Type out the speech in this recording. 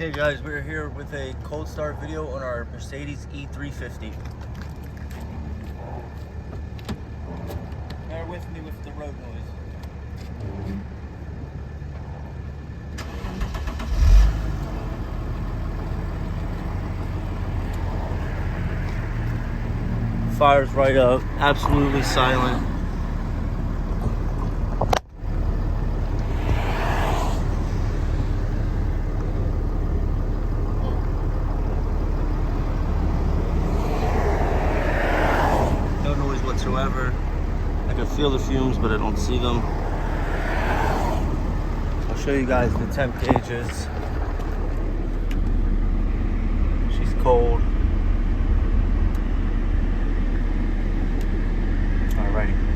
Okay guys, we're here with a cold start video on our Mercedes E350. Bear with me with the road noise. Fires right up, absolutely silent. No noise whatsoever. I can feel the fumes, but I don't see them. I'll show you guys the temp gauges. She's cold. Alrighty.